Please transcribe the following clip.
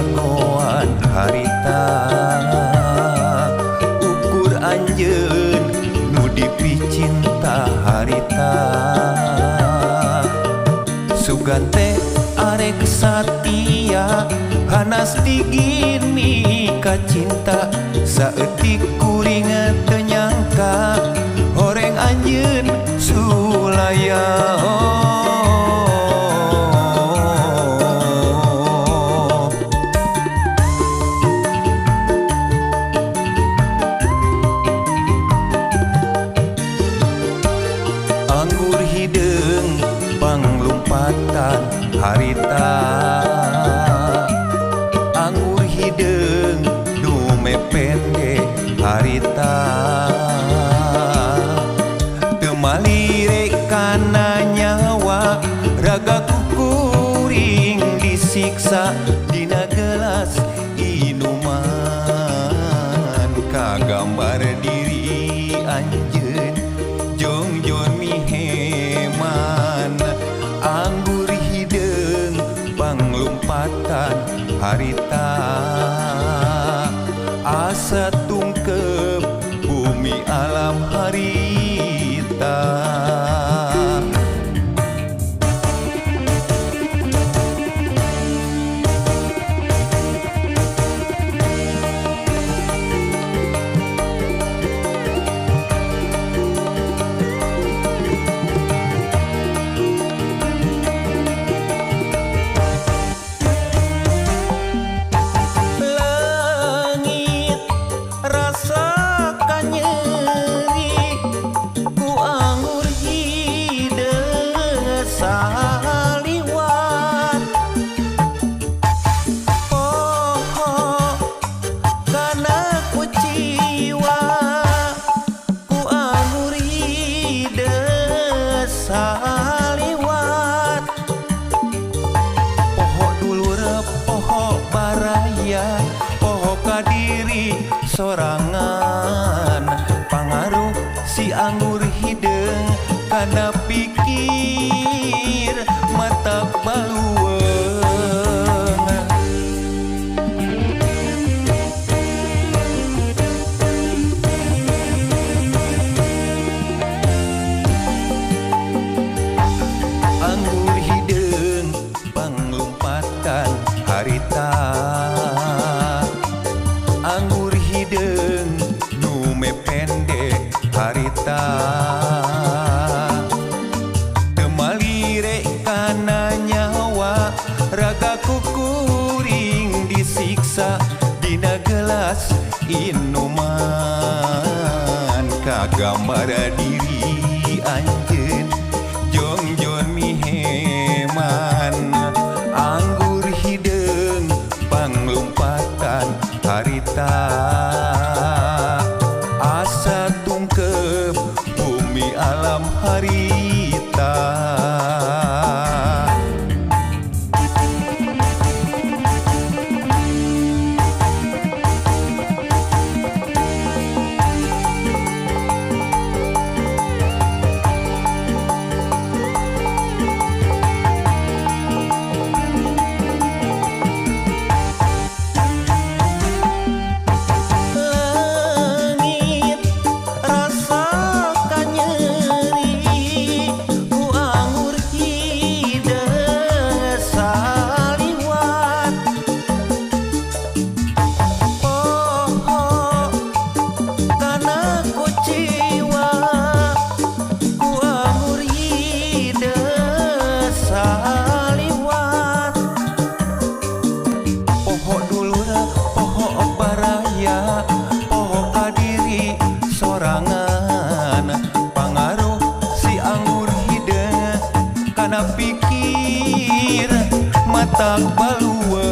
ngagoan harita ukur anjeun nu dipicinta harita sugante arek satia hanas digini kacinta saeutik kuring teu nyangka horeng anjeun sulaya anggur hideung panglumpatan harita anggur hideung dume pende harita teu malire kana nyawa raga kuring disiksa dina gelas inuman kagambar diri anjeun jongjon miheman anggur hideung panglumpatan harita asa tungkep bumi alam harita sorangan pangaruh si anggur hideung kana pikir mata balueung anggur hideung panglumpatan harita anggur hideung nume pende harita teu malire kana nyawa raga kuring disiksa dina gelas inuman kagambar diri anjeun jongjon miheman anggur hideung panglumpatan harita asa tungkep bumi alam harita pikir mata balua